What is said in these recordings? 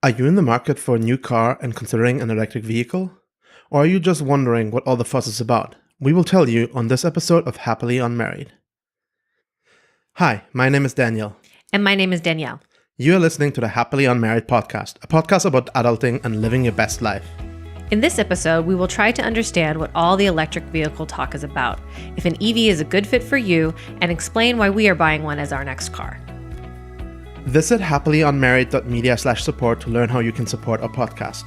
Are you in the market for a new car and considering an electric vehicle? Or are you just wondering what all the fuss is about? We will tell you on this episode of Happily Unmarried. Hi, my name is Danielle. And my name is Danielle. You are listening to the Happily Unmarried podcast, a podcast about adulting and living your best life. In this episode, we will try to understand what all the electric vehicle talk is about, if an EV is a good fit for you, and explain why we are buying one as our next car. Visit happilynmarried.media/support to learn how you can support our podcast.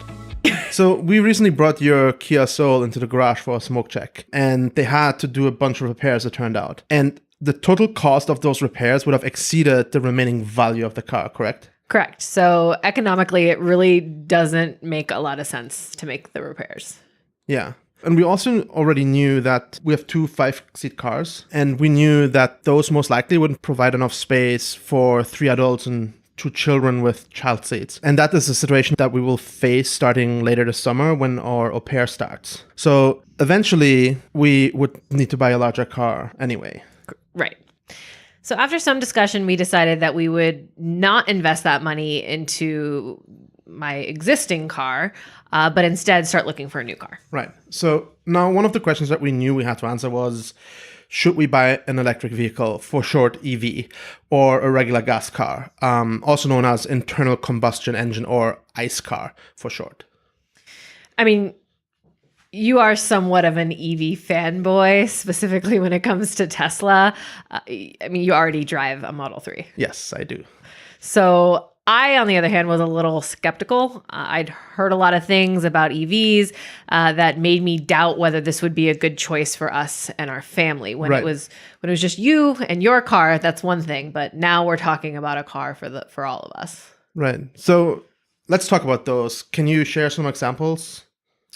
So we recently brought your Kia Soul into the garage for a smoke check, and they had to do a bunch of repairs, it turned out. And the total cost of those repairs would have exceeded the remaining value of the car, correct? Correct. So economically, it really doesn't make a lot of sense to make the repairs. Yeah. And we also already knew that we have two 5-seat cars, and we knew that those most likely wouldn't provide enough space for 3 adults and 2 children with child seats. And that is a situation that we will face starting later this summer when our au pair starts. So eventually, we would need to buy a larger car anyway. Right. So after some discussion, we decided that we would not invest that money into my existing car, but instead start looking for a new car. Right. So now one of the questions that we knew we had to answer was, should we buy an electric vehicle, for short EV, or a regular gas car, also known as internal combustion engine or ICE car for short? I mean, you are somewhat of an EV fanboy, specifically when it comes to Tesla. I mean, you already drive a Model 3. Yes, I do. So I, on the other hand, was a little skeptical. I'd heard a lot of things about EVs that made me doubt whether this would be a good choice for us and our family. When Right. it was just you and your car, that's one thing. But now we're talking about a car for all of us. Right. So let's talk about those. Can you share some examples?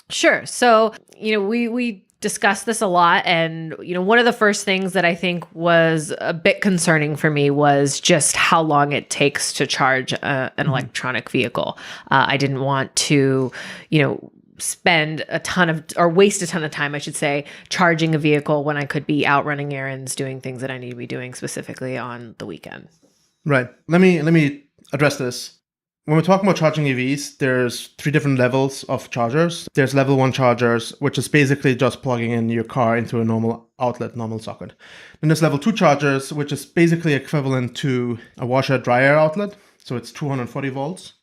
Sure. So, we discussed this a lot. And, one of the first things that I think was a bit concerning for me was just how long it takes to charge an electronic vehicle. I didn't want to, spend a ton of, or waste a ton of time, I should say, charging a vehicle when I could be out running errands, doing things that I need to be doing specifically on the weekend. Right. Let me address this. When we're talking about charging EVs, there's 3 different levels of chargers. There's level 1 chargers, which is basically just plugging in your car into a normal outlet, normal socket. Then there's level 2 chargers, which is basically equivalent to a washer-dryer outlet. So it's 240 volts.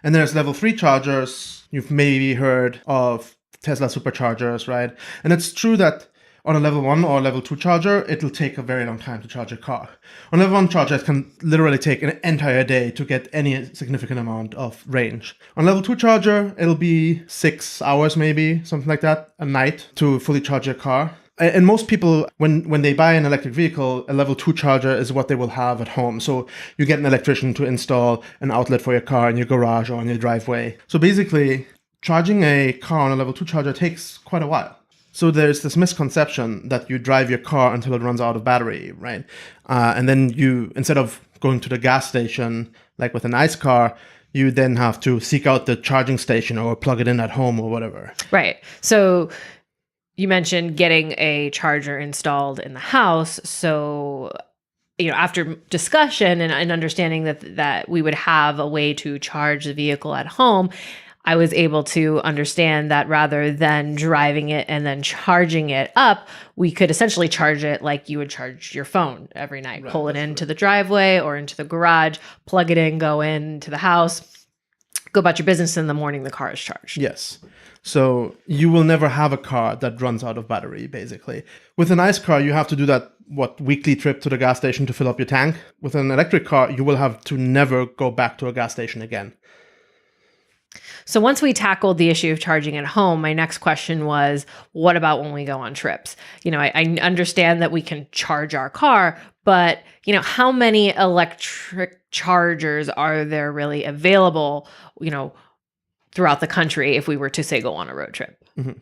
And there's level 3 chargers. You've maybe heard of Tesla superchargers, right? And it's true that on a level 1 or level 2 charger, it'll take a very long time to charge your car. On level 1 charger, it can literally take an entire day to get any significant amount of range. On level 2 charger, it'll be 6 hours maybe, something like that, a night to fully charge your car. And most people, when they buy an electric vehicle, a level 2 charger is what they will have at home. So you get an electrician to install an outlet for your car in your garage or on your driveway. So basically, charging a car on a level 2 charger takes quite a while. So there's this misconception that you drive your car until it runs out of battery, right? And then you, instead of going to the gas station, like with an ICE car, you then have to seek out the charging station or plug it in at home or whatever. Right. So you mentioned getting a charger installed in the house. So, after discussion and understanding that we would have a way to charge the vehicle at home, I was able to understand that rather than driving it and then charging it up, we could essentially charge it like you would charge your phone every night. Right, pull it into the driveway or into the garage, plug it in, go into the house, go about your business. In the morning, the car is charged. Yes. So you will never have a car that runs out of battery, basically. With an ICE car, you have to do that, weekly trip to the gas station to fill up your tank. With an electric car, you will have to never go back to a gas station again. So once we tackled the issue of charging at home, my next question was, what about when we go on trips? I understand that we can charge our car, but, how many electric chargers are there really available, throughout the country if we were to, say, go on a road trip? Mm-hmm.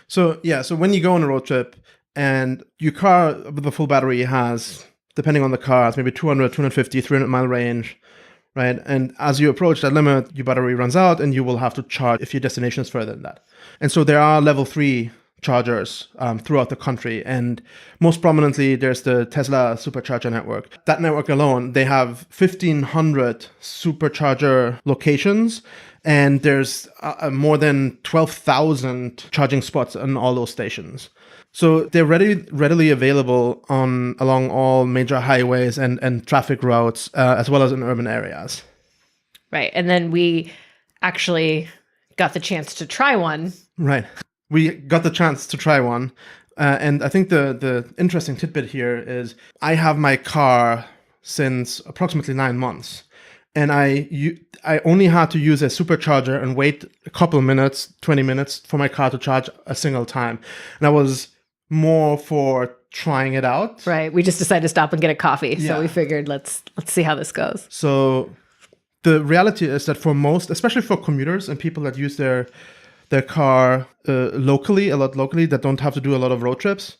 So when you go on a road trip and your car with a full battery has, depending on the car, it's maybe 200, 250, 300 mile range, right? And as you approach that limit, your battery runs out and you will have to charge if your destination is further than that. And so there are level 3 chargers throughout the country. And most prominently, there's the Tesla supercharger network. That network alone, they have 1,500 supercharger locations, and there's more than 12,000 charging spots on all those stations. So they're readily available along all major highways and traffic routes, as well as in urban areas. Right. And then we actually got the chance to try one. Right. We got the chance to try one. And I think the interesting tidbit here is I have my car since approximately 9 months. And I only had to use a supercharger and wait a couple of minutes, 20 minutes for my car to charge a single time. And I was more for trying it out. Right. We just decided to stop and get a coffee. Yeah. So we figured let's see how this goes. So the reality is that for most, especially for commuters and people that use their car locally, that don't have to do a lot of road trips,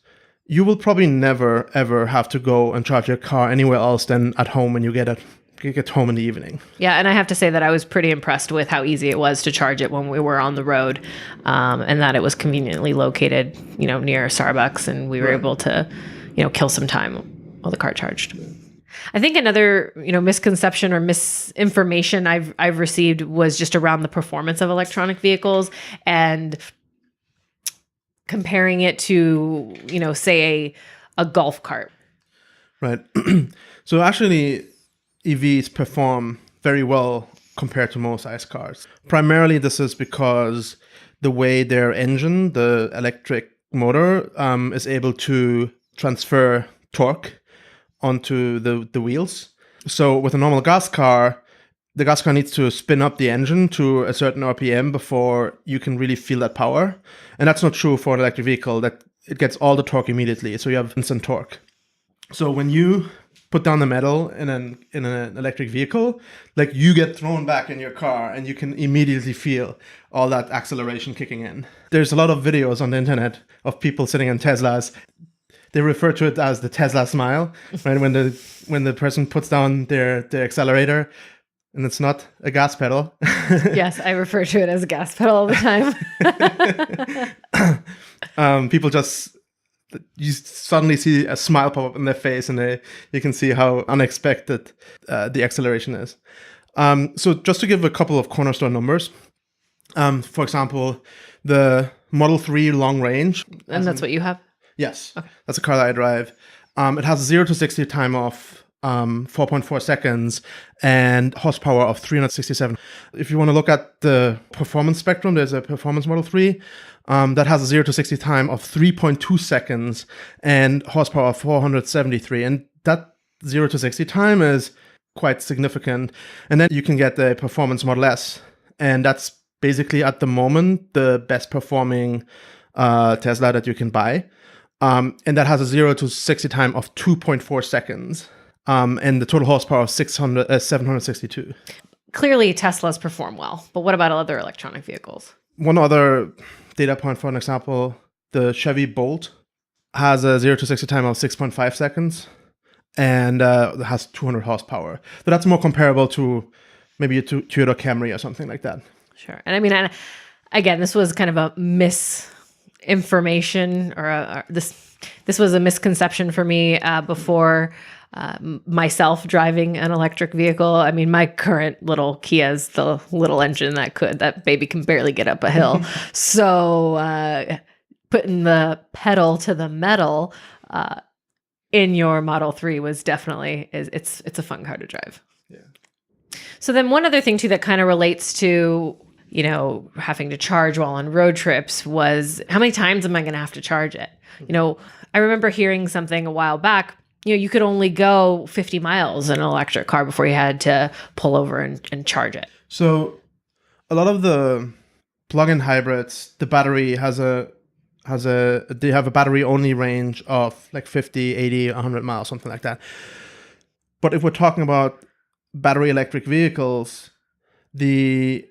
you will probably never, ever have to go and charge your car anywhere else than at home when you get home in the evening. Yeah, and I have to say that I was pretty impressed with how easy it was to charge it when we were on the road, and that it was conveniently located, near Starbucks, and we were able to, kill some time while the car charged. I think another, misconception or misinformation I've received was just around the performance of electronic vehicles and comparing it to, say a golf cart. Right. So actually, EVs perform very well compared to most ICE cars. Primarily, this is because the way their engine, the electric motor, is able to transfer torque onto the wheels. So with a normal gas car, the gas car needs to spin up the engine to a certain RPM before you can really feel that power. And that's not true for an electric vehicle, that it gets all the torque immediately. So you have instant torque. So when you put down the metal in an electric vehicle, like you get thrown back in your car and you can immediately feel all that acceleration kicking in. There's a lot of videos on the internet of people sitting in Teslas. They refer to it as the Tesla smile, right? When the person puts down their accelerator and it's not a gas pedal. Yes, I refer to it as a gas pedal all the time. People just, you suddenly see a smile pop up in their face, and you can see how unexpected the acceleration is. So just to give a couple of cornerstone numbers, for example, the Model 3 long range. And that's what you have? Yes, okay. That's a car that I drive. It has a 0 to 60 time of 4.4 seconds and horsepower of 367. If you want to look at the performance spectrum, there's a performance Model 3 that has a 0 to 60 time of 3.2 seconds and horsepower of 473. And that 0 to 60 time is quite significant. And then you can get the performance Model S. And that's basically at the moment the best performing Tesla that you can buy. And that has a 0 to 60 time of 2.4 seconds. And the total horsepower of 762. Clearly, Teslas perform well, but what about other electronic vehicles? One other data point, for an example, the Chevy Bolt has a 0 to 60 time of 6.5 seconds and has 200 horsepower. So that's more comparable to maybe a Toyota Camry or something like that. Sure. And I mean, again, this was kind of a misinformation, or this was a misconception for me before myself driving an electric vehicle. I mean, my current little Kia is the little engine that baby can barely get up a hill. So putting the pedal to the metal in your Model 3 was definitely, it's a fun car to drive. Yeah. So then one other thing too that kind of relates to, having to charge while on road trips was, how many times am I going to have to charge it? I remember hearing something a while back, you could only go 50 miles in an electric car before you had to pull over and charge it. So a lot of the plug-in hybrids, the battery they have a battery only range of like 50, 80, 100 miles, something like that. But if we're talking about battery electric vehicles, the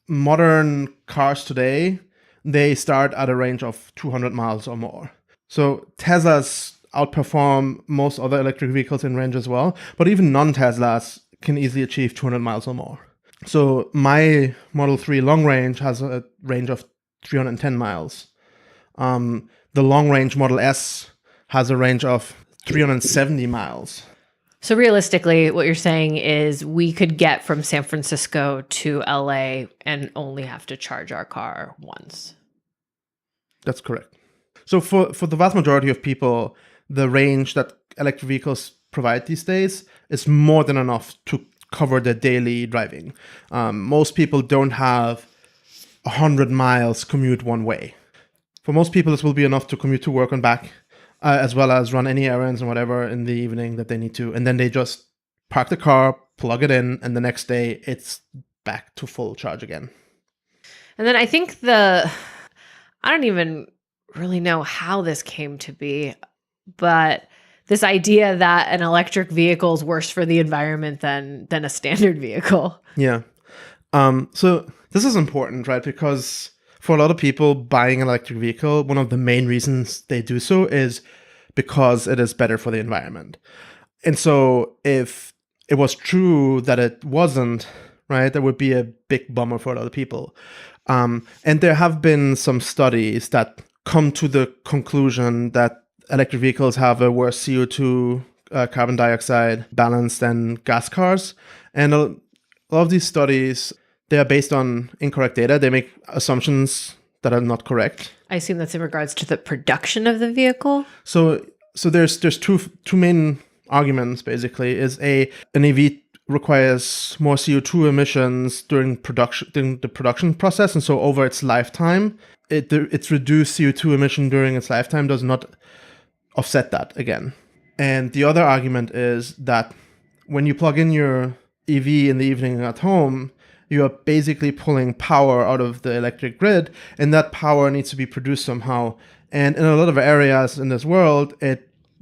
modern cars today, they start at a range of 200 miles or more. So Teslas outperform most other electric vehicles in range as well, but even non-Teslas can easily achieve 200 miles or more. So my Model 3 long range has a range of 310 miles. The long-range Model S has a range of 370 miles. So realistically, what you're saying is we could get from San Francisco to LA and only have to charge our car once. That's correct. So for the vast majority of people, the range that electric vehicles provide these days is more than enough to cover their daily driving. Most people don't have 100 miles commute one way. For most people, this will be enough to commute to work and back, as well as run any errands and whatever in the evening that they need to. And then they just park the car, plug it in, and the next day it's back to full charge again. And then I think I don't even really know how this came to be, but this idea that an electric vehicle is worse for the environment than a standard vehicle. Yeah. So this is important, right? Because for a lot of people buying an electric vehicle, one of the main reasons they do so is because it is better for the environment. And so if it was true that it wasn't, right, that would be a big bummer for a lot of people. And there have been some studies that come to the conclusion that electric vehicles have a worse CO2, carbon dioxide balance than gas cars. And a lot of these studies, they are based on incorrect data. They make assumptions that are not correct. I assume that's in regards to the production of the vehicle. So there's two main arguments basically. Is an EV requires more CO2 emissions during the production process, and so over its lifetime, its reduced CO2 emission during its lifetime does not offset that again. And the other argument is that when you plug in your EV in the evening at home, you are basically pulling power out of the electric grid, and that power needs to be produced somehow. And in a lot of areas in this world,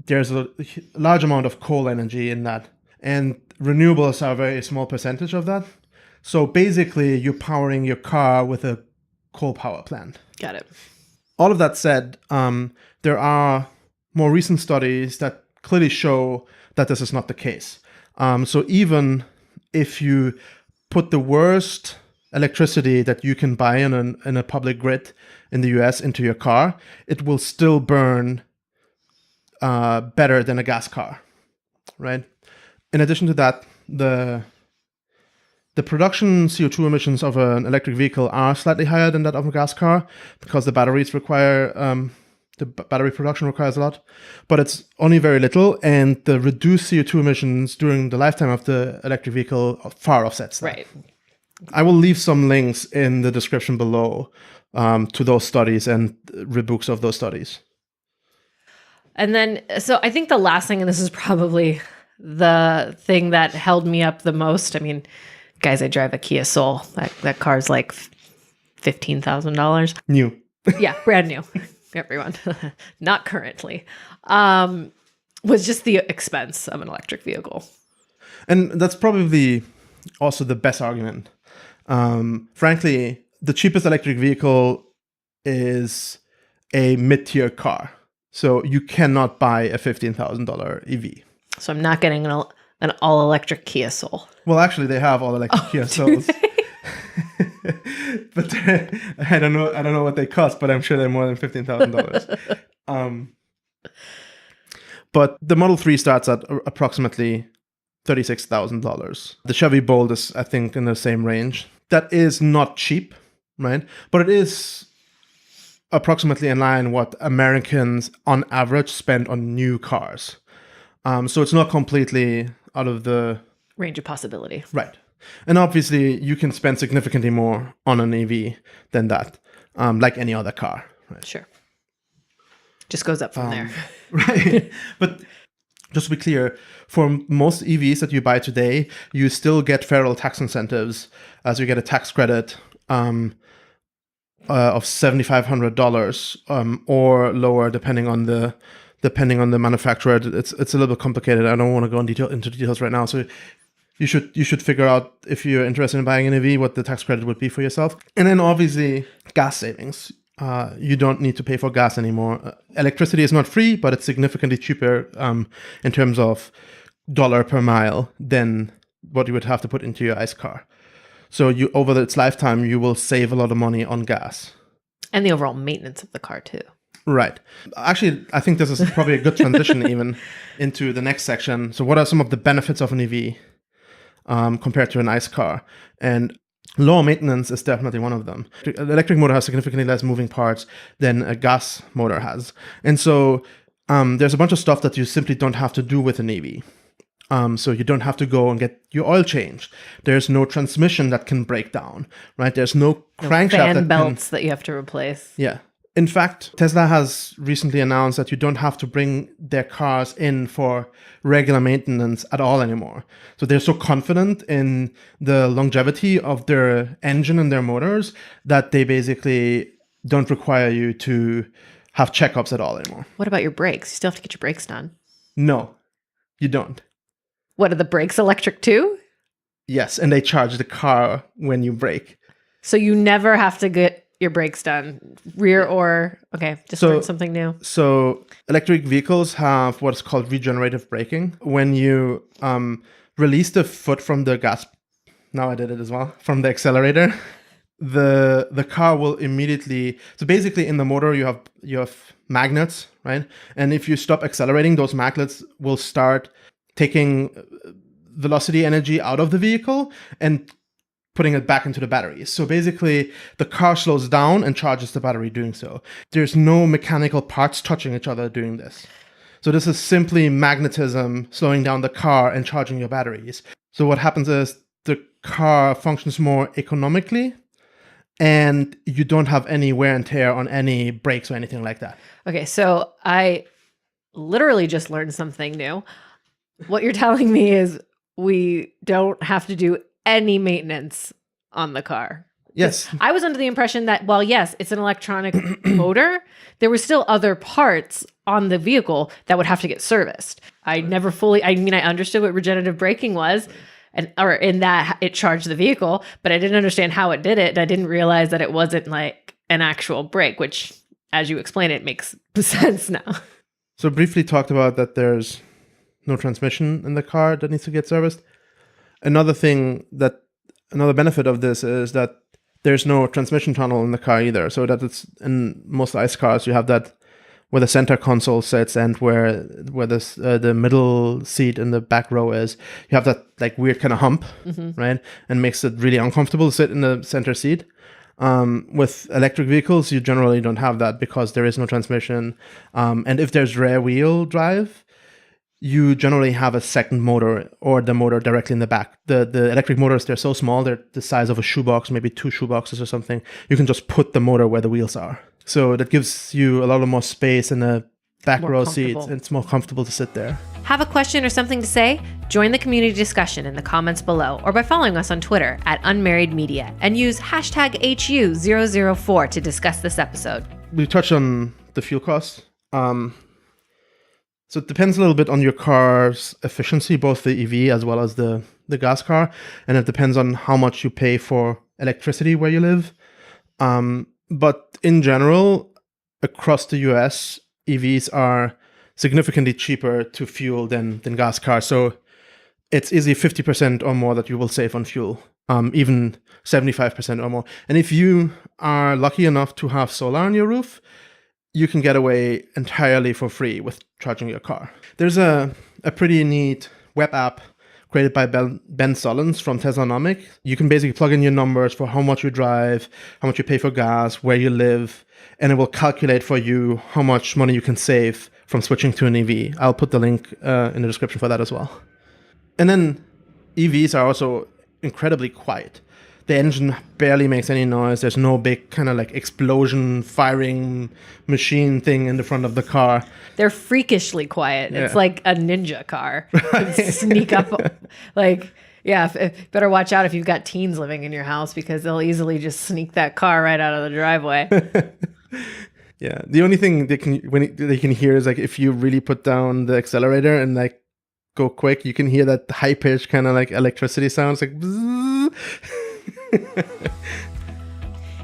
there's a large amount of coal energy in that. And renewables are a very small percentage of that. So basically, you're powering your car with a coal power plant. Got it. All of that said, there are more recent studies that clearly show that this is not the case. So even if you put the worst electricity that you can buy in a public grid in the US into your car, it will still burn better than a gas car, right? In addition to that, the production CO2 emissions of an electric vehicle are slightly higher than that of a gas car because the batteries require the battery production requires a lot, but it's only very little, and the reduced CO2 emissions during the lifetime of the electric vehicle far offsets that. Right. I will leave some links in the description below to those studies and rebooks of those studies. And then, so I think the last thing, and this is probably the thing that held me up the most. I mean, guys, I drive a Kia Soul. That car's like $15,000. New. Yeah, brand new. Everyone, not currently. Was just the expense of an electric vehicle. And that's probably also the best argument. Frankly, the cheapest electric vehicle is a mid-tier car. So you cannot buy a $15,000 EV. So I'm not getting an all-electric Kia Soul. Well, actually, they have all-electric Kia Souls. But I don't know what they cost, but I'm sure they're more than $15,000. But the Model 3 starts at approximately $36,000. The Chevy Bolt is, I think, in the same range. That is not cheap, right? But it is approximately in line what Americans on average spend on new cars. So it's not completely out of the range of possibility. Right. And obviously, you can spend significantly more on an EV than that, like any other car. Right? Sure. Just goes up from there. Right. But just to be clear, for most EVs that you buy today, you still get federal tax incentives, as you get a tax credit of $7,500 or lower, depending on the manufacturer. It's a little bit complicated. I don't want to go into details right now. So you should figure out, if you're interested in buying an EV, what the tax credit would be for yourself. And then obviously gas savings. You don't need to pay for gas anymore. Electricity is not free, but it's significantly cheaper in terms of dollar per mile than what you would have to put into your ICE car. So over its lifetime, you will save a lot of money on gas. And the overall maintenance of the car too. Right. Actually, I think this is probably a good transition even into the next section. So what are some of the benefits of an EV compared to an ICE car? And low maintenance is definitely one of them. An electric motor has significantly less moving parts than a gas motor has. And so there's a bunch of stuff that you simply don't have to do with an EV. So you don't have to go and get your oil changed. There's no transmission that can break down, right? There's no crankshaft fan belts that you have to replace. Yeah. In fact, Tesla has recently announced that you don't have to bring their cars in for regular maintenance at all anymore. So they're so confident in the longevity of their engine and their motors that they basically don't require you to have checkups at all anymore. What about your brakes? You still have to get your brakes done. No, you don't. What, are the brakes electric too? Yes, and they charge the car when you brake. So you never have to get your brakes done, rear or, okay, just learned something new. So electric vehicles have what's called regenerative braking. When you release the foot from the gas, now I did it as well, from the accelerator, the car will immediately, so basically in the motor you have magnets, right? And if you stop accelerating, those magnets will start taking velocity energy out of the vehicle and putting it back into the battery. So basically, the car slows down and charges the battery doing so. There's no mechanical parts touching each other doing this. So this is simply magnetism slowing down the car and charging your batteries. So what happens is the car functions more economically and you don't have any wear and tear on any brakes or anything like that. Okay, so I literally just learned something new. What you're telling me is we don't have to do any maintenance on the car. Yes. I was under the impression that, well, yes, it's an electronic motor. There were still other parts on the vehicle that would have to get serviced. I never fully, I understood what regenerative braking was, or in that it charged the vehicle, but I didn't understand how it did it. And I didn't realize that it wasn't like an actual brake, which, as you explain it, makes sense now. So briefly talked about that there's no transmission in the car that needs to get serviced. Another benefit of this is that there's no transmission tunnel in the car either. So that it's in most ICE cars, you have that where the center console sits and where the middle seat in the back row is. You have that like weird kind of hump, right? And makes it really uncomfortable to sit in the center seat. With electric vehicles, you generally don't have that because there is no transmission. And if there's rear wheel drive, you generally have a second motor or the motor directly in the back. The electric motors, they're so small, they're the size of a shoebox, maybe 2 shoeboxes or something. You can just put the motor where the wheels are. So that gives you a lot more space in the back row seats. It's more comfortable to sit there. Have a question or something to say? Join the community discussion in the comments below or by following us on Twitter at Unmarried Media and use hashtag HU004 to discuss this episode. We touched on the fuel costs. So it depends a little bit on your car's efficiency, both the EV as well as the gas car. And it depends on how much you pay for electricity where you live. But in general, across the US, EVs are significantly cheaper to fuel than gas cars. So it's easily 50% or more that you will save on fuel, even 75% or more. And if you are lucky enough to have solar on your roof, you can get away entirely for free with charging your car. There's a pretty neat web app created by Ben Sullin from Teslanomic. You can basically plug in your numbers for how much you drive, how much you pay for gas, where you live, and it will calculate for you how much money you can save from switching to an EV. I'll put the link in the description for that as well. And then EVs are also incredibly quiet. The engine barely makes any noise. There's no big kind of like explosion firing machine thing in the front of the car. They're freakishly quiet. Yeah. It's like a ninja car. Right. Sneak up. Like, yeah, better watch out if you've got teens living in your house because they'll easily just sneak that car right out of the driveway. Yeah. The only thing they can hear is like if you really put down the accelerator and like go quick, you can hear that high pitched kind of like electricity sounds like bzzz.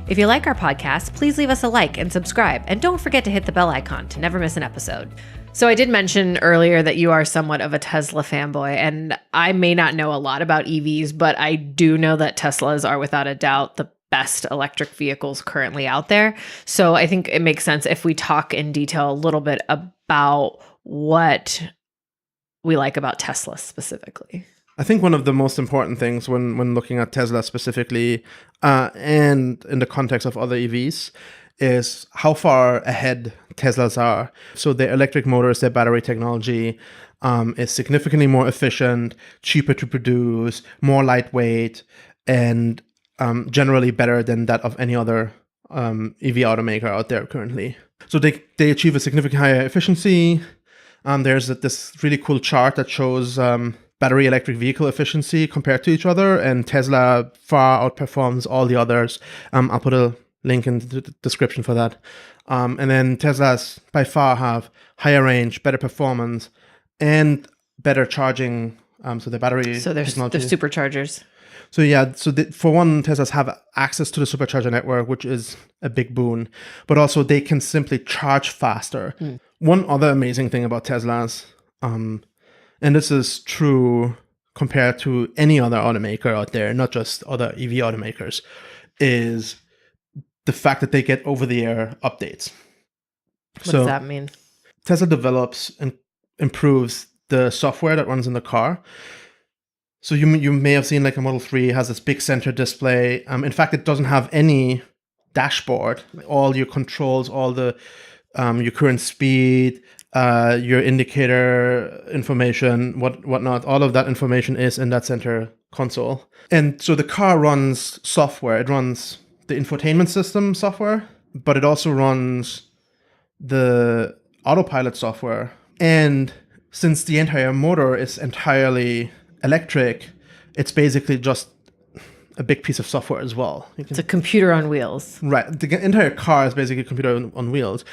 If you like our podcast, please leave us a like and subscribe. And don't forget to hit the bell icon to never miss an episode. So I did mention earlier that you are somewhat of a Tesla fanboy, and I may not know a lot about EVs, but I do know that Teslas are without a doubt the best electric vehicles currently out there. So I think it makes sense if we talk in detail a little bit about what we like about Tesla specifically. I think one of the most important things when looking at Tesla specifically, and in the context of other EVs, is how far ahead Teslas are. So their electric motors, their battery technology is significantly more efficient, cheaper to produce, more lightweight, and generally better than that of any other EV automaker out there currently. So they achieve a significantly higher efficiency. There's this really cool chart that shows battery electric vehicle efficiency compared to each other, and Tesla far outperforms all the others. I'll put a link in the description for that. And then Teslas by far have higher range, better performance, and better charging. So the battery technology. They're superchargers. So yeah, for one, Teslas have access to the supercharger network, which is a big boon, but also they can simply charge faster. One other amazing thing about Teslas, and this is true compared to any other automaker out there, not just other EV automakers, is the fact that they get over-the-air updates. What does that mean? Tesla develops and improves the software that runs in the car. So you may have seen like a Model 3 has this big center display. In fact, it doesn't have any dashboard. All your controls, all the your current speed, your indicator information, whatnot, all of that information is in that center console. And so the car runs software. It runs the infotainment system software, but it also runs the Autopilot software. And since the entire motor is entirely electric, it's basically just a big piece of software as well. It's a computer on wheels. Right. The entire car is basically a computer on wheels.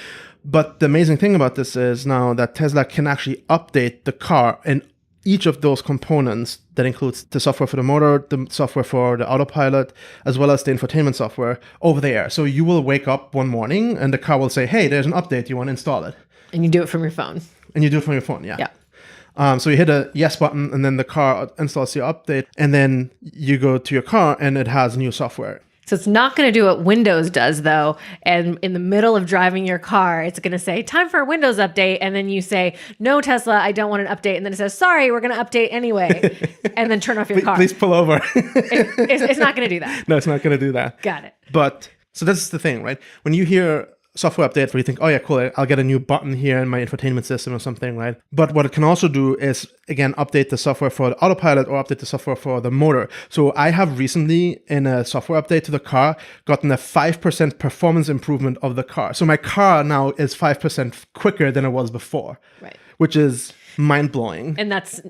But the amazing thing about this is now that Tesla can actually update the car and each of those components that includes the software for the motor, the software for the Autopilot, as well as the infotainment software over the air. So you will wake up one morning and the car will say, hey, there's an update. You want to install it? And you do it from your phone. And you do it from your phone, yeah. Yeah. So you hit a yes button and then the car installs your update. And then you go to your car and it has new software. So it's not going to do what Windows does, though. And in the middle of driving your car, it's going to say, time for a Windows update. And then you say, no, Tesla, I don't want an update. And then it says, sorry, we're going to update anyway. And then turn off your car. Please pull over. It's not going to do that. No, it's not going to do that. Got it. But so that's the thing, right? When you hear software update where you think, oh yeah, cool, I'll get a new button here in my infotainment system or something, right? But what it can also do is, again, update the software for the Autopilot or update the software for the motor. So I have recently, in a software update to the car, gotten a 5% performance improvement of the car. So my car now is 5% quicker than it was before, right? Which is mind-blowing. And that's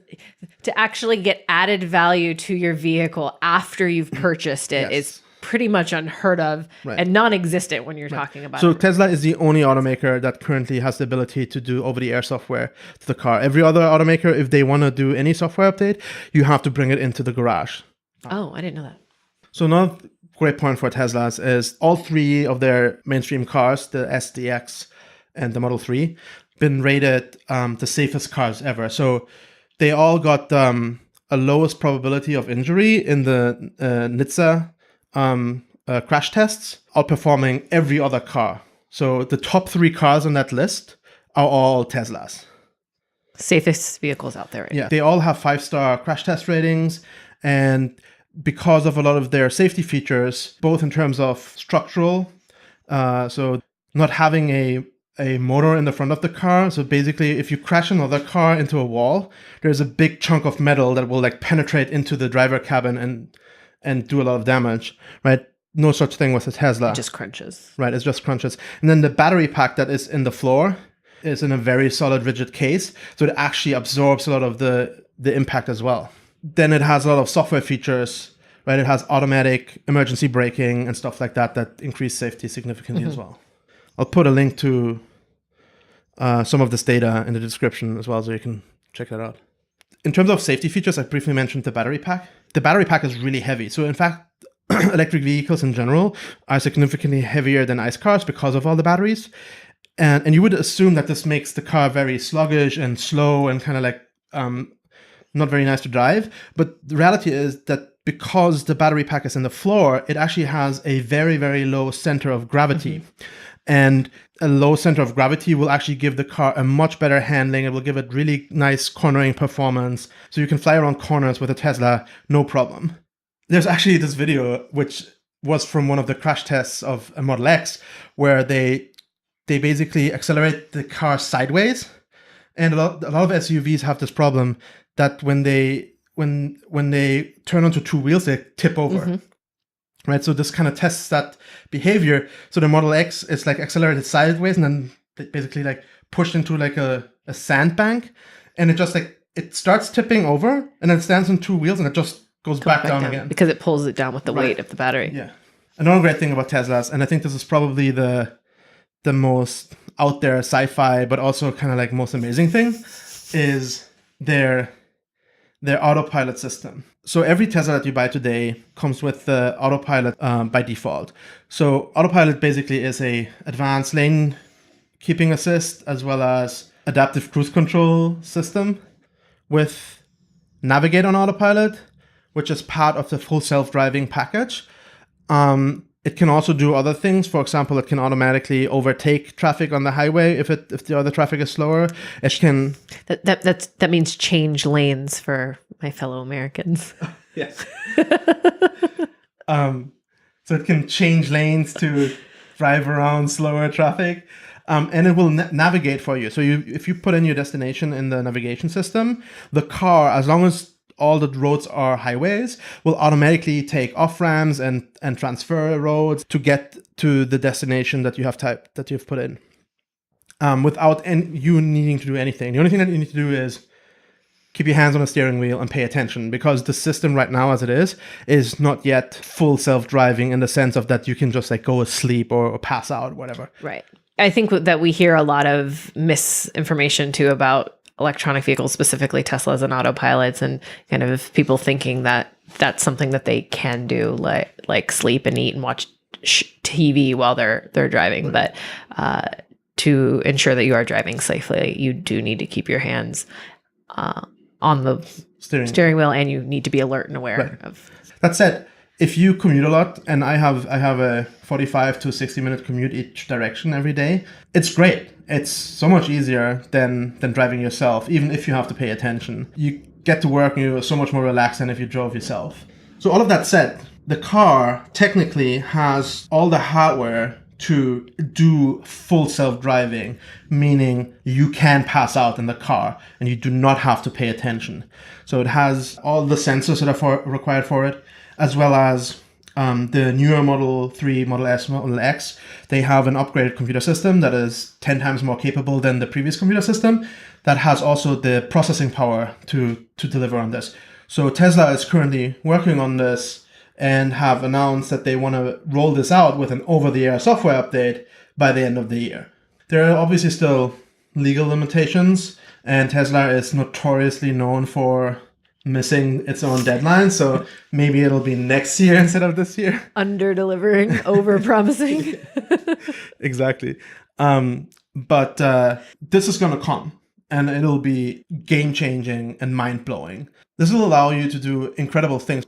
to actually get added value to your vehicle after you've purchased it. Yes. Is pretty much unheard of and non-existent when you're talking about it. So it. Tesla is the only automaker that currently has the ability to do over-the-air software to the car. Every other automaker, if they want to do any software update, you have to bring it into the garage. Oh, I didn't know that. So another great point for Teslas is all three of their mainstream cars, the S, the X, and the Model 3, been rated the safest cars ever. So they all got a lowest probability of injury in the NHTSA crash tests, outperforming every other car. So the top 3 cars on that list are all Teslas. Safest vehicles out there. Right? Yeah, they all have 5-star crash test ratings. And because of a lot of their safety features, both in terms of structural, so not having a motor in the front of the car. So basically, if you crash another car into a wall, there's a big chunk of metal that will like penetrate into the driver cabin and do a lot of damage, right? No such thing with a Tesla. It just crunches. Right, it just crunches. And then the battery pack that is in the floor is in a very solid, rigid case. So it actually absorbs a lot of the impact as well. Then it has a lot of software features, right? It has automatic emergency braking and stuff like that increase safety significantly as well. I'll put a link to some of this data in the description as well, so you can check that out. In terms of safety features, I briefly mentioned the battery pack. The battery pack is really heavy. So in fact, electric vehicles in general are significantly heavier than ICE cars because of all the batteries. And you would assume that this makes the car very sluggish and slow and kind of like not very nice to drive. But the reality is that because the battery pack is in the floor, it actually has a very, very low center of gravity. And a low center of gravity will actually give the car a much better handling. It will give it really nice cornering performance. So you can fly around corners with a Tesla, no problem. There's actually this video, which was from one of the crash tests of a Model X, where they basically accelerate the car sideways. And a lot of SUVs have this problem that when they turn onto two wheels, they tip over. Right, so this kind of tests that behavior. So the Model X is like accelerated sideways and then basically like pushed into like a sandbank, and it just like it starts tipping over and then it stands on two wheels and it just goes back down again because it pulls it down with the weight of the battery. Yeah. Another great thing about Teslas, and I think this is probably the most out there sci-fi, but also kind of like most amazing thing, is their autopilot system. So every Tesla that you buy today comes with the autopilot by default. So autopilot basically is a advanced lane keeping assist as well as adaptive cruise control system with navigate on autopilot, which is part of the full self-driving package. It can also do other things. For example, it can automatically overtake traffic on the highway if the other traffic is slower. It can that means change lanes for my fellow Americans. Yes. So it can change lanes to drive around slower traffic, and it will navigate for you. So if you put in your destination in the navigation system, the car, as long as all the roads are highways, will automatically take off ramps and transfer roads to get to the destination that you've put in, without you needing to do anything. The only thing that you need to do is keep your hands on the steering wheel and pay attention, because the system right now, as it is not yet full self-driving in the sense of that you can just like go asleep or pass out, whatever. Right. I think that we hear a lot of misinformation too about electronic vehicles, specifically Teslas and autopilots, and kind of people thinking that that's something that they can do, like sleep and eat and watch TV while they're driving. But to ensure that you are driving safely, you do need to keep your hands on the steering wheel, and you need to be alert and aware of. That said, if you commute a lot, and I have a 45 to 60 minute commute each direction every day, it's great. It's so much easier than driving yourself, even if you have to pay attention. You get to work and you're so much more relaxed than if you drove yourself. So all of that said, the car technically has all the hardware to do full self-driving, meaning you can pass out in the car and you do not have to pay attention. So it has all the sensors that are required for it, as well as the newer Model 3, Model S, Model X. They have an upgraded computer system that is 10 times more capable than the previous computer system, that has also the processing power to deliver on this. So Tesla is currently working on this and have announced that they want to roll this out with an over-the-air software update by the end of the year. There are obviously still legal limitations, and Tesla is notoriously known for missing its own deadline, so maybe it'll be next year instead of this year. Under-delivering, over-promising. Exactly. But this is going to come, and it'll be game-changing and mind-blowing. This will allow you to do incredible things.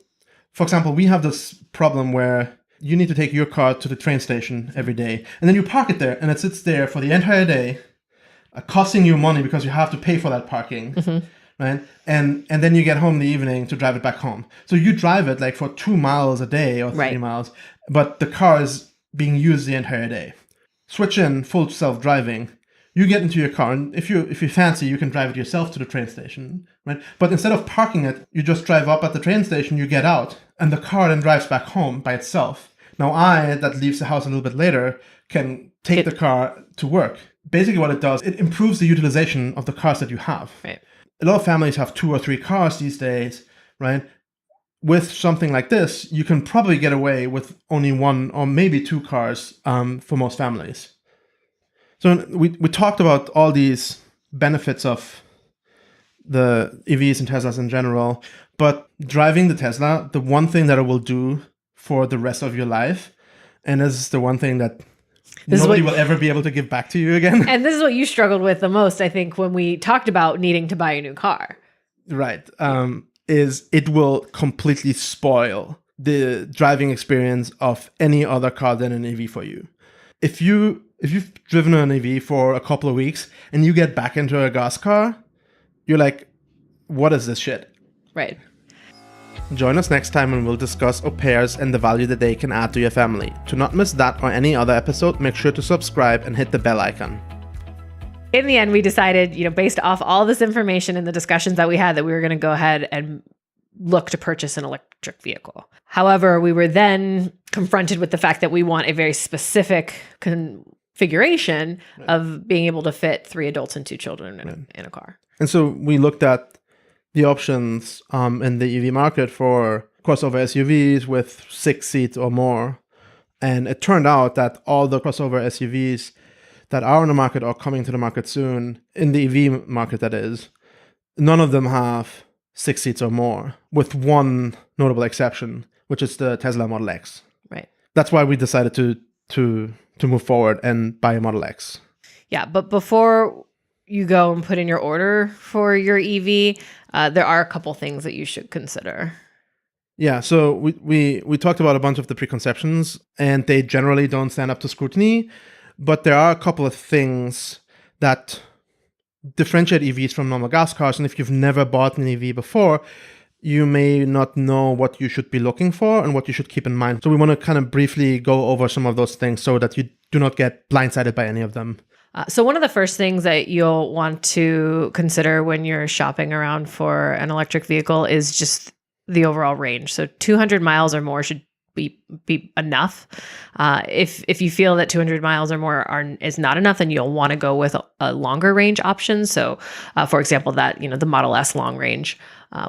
For example, we have this problem where you need to take your car to the train station every day, and then you park it there, and it sits there for the entire day, costing you money because you have to pay for that parking. Mm-hmm. Right? And then you get home in the evening to drive it back home. So you drive it like for 2 miles a day or 3 miles, but the car is being used the entire day. Switch in full self-driving. You get into your car, and if you fancy, you can drive it yourself to the train station, right? But instead of parking it, you just drive up at the train station, you get out, and the car then drives back home by itself. Now that leaves the house a little bit later, can take the car to work. Basically what it does, it improves the utilization of the cars that you have. Right. A lot of families have 2 or 3 cars these days, right? With something like this, you can probably get away with only 1 or maybe 2 cars for most families. So we talked about all these benefits of the EVs and Teslas in general, but driving the Tesla, the one thing that it will do for the rest of your life, and this is the one thing that nobody will ever be able to give back to you again. And this is what you struggled with the most, I think, when we talked about needing to buy a new car. Right. is it will completely spoil the driving experience of any other car than an EV for you. If you've driven an EV for a couple of weeks and you get back into a gas car, you're like, what is this shit? Right. Join us next time and we'll discuss au pairs and the value that they can add to your family. To not miss that or any other episode, make sure to subscribe and hit the bell icon. In the end, we decided, based off all this information and the discussions that we had, that we were going to go ahead and look to purchase an electric vehicle. However, we were then confronted with the fact that we want a very specific configuration of being able to fit 3 adults and 2 children in a car. And so we looked at the options in the EV market for crossover SUVs with 6 seats or more. And it turned out that all the crossover SUVs that are on the market or coming to the market soon, in the EV market that is, none of them have 6 seats or more, with one notable exception, which is the Tesla Model X. Right. That's why we decided to move forward and buy a Model X. Yeah, but before you go and put in your order for your EV, there are a couple things that you should consider. Yeah, so we talked about a bunch of the preconceptions, and they generally don't stand up to scrutiny, but there are a couple of things that differentiate EVs from normal gas cars, and if you've never bought an EV before, you may not know what you should be looking for and what you should keep in mind. So we want to kind of briefly go over some of those things so that you do not get blindsided by any of them. So one of the first things that you'll want to consider when you're shopping around for an electric vehicle is just the overall range. So 200 miles or more should be enough. If you feel that 200 miles or more is not enough, then you'll want to go with a longer range option. So, for example, that the Model S long range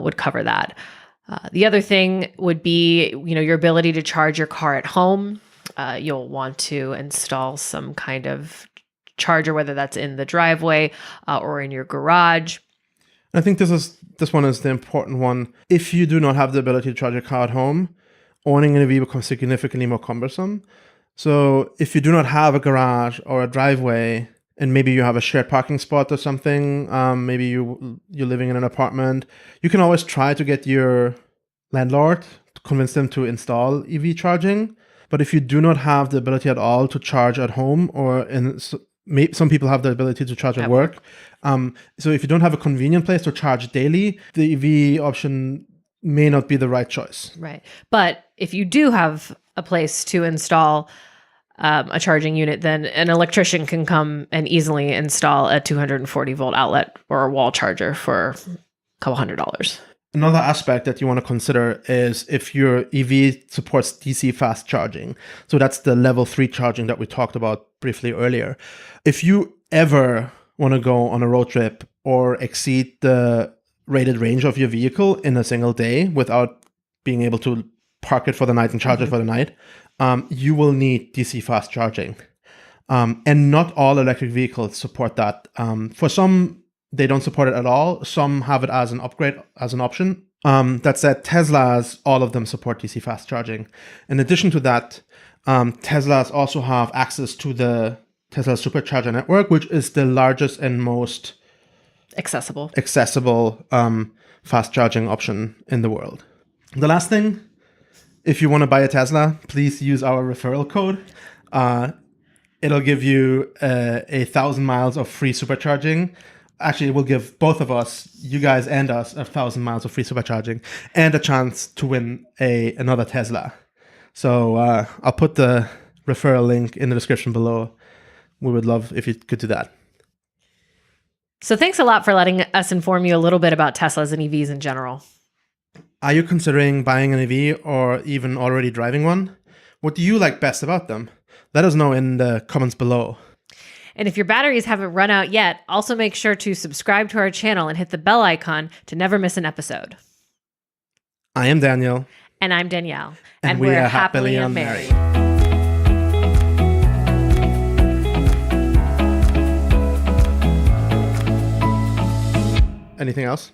would cover that. The other thing would be your ability to charge your car at home. You'll want to install some kind of charger, whether that's in the driveway or in your garage. I think this one is the important one. If you do not have the ability to charge your car at home, owning an EV becomes significantly more cumbersome. So if you do not have a garage or a driveway, and maybe you have a shared parking spot or something, maybe you're living in an apartment, you can always try to get your landlord to convince them to install EV charging. But if you do not have the ability at all to charge at home, some people have the ability to charge at work. So if you don't have a convenient place to charge daily, the EV option may not be the right choice. Right. But if you do have a place to install a charging unit, then an electrician can come and easily install a 240 volt outlet or a wall charger for a couple $100. Another aspect that you want to consider is if your EV supports DC fast charging. So that's the level 3 charging that we talked about briefly earlier. If you ever want to go on a road trip or exceed the rated range of your vehicle in a single day without being able to park it for the night and charge it for the night, you will need DC fast charging. And not all electric vehicles support that. For some, they don't support it at all. Some have it as an upgrade, as an option. That said, Teslas, all of them support DC fast charging. In addition to that, Teslas also have access to the Tesla Supercharger network, which is the largest and most accessible fast charging option in the world. The last thing, if you want to buy a Tesla, please use our referral code. It'll give you 1,000 miles of free supercharging. Actually, it will give both of us, you guys and us, 1,000 miles of free supercharging and a chance to win another Tesla. So I'll put the referral link in the description below. We would love if you could do that. So thanks a lot for letting us inform you a little bit about Teslas and EVs in general. Are you considering buying an EV or even already driving one? What do you like best about them? Let us know in the comments below. And if your batteries haven't run out yet, also make sure to subscribe to our channel and hit the bell icon to never miss an episode. I am Danielle. And I'm Danielle. And we are happily unmarried. Anything else?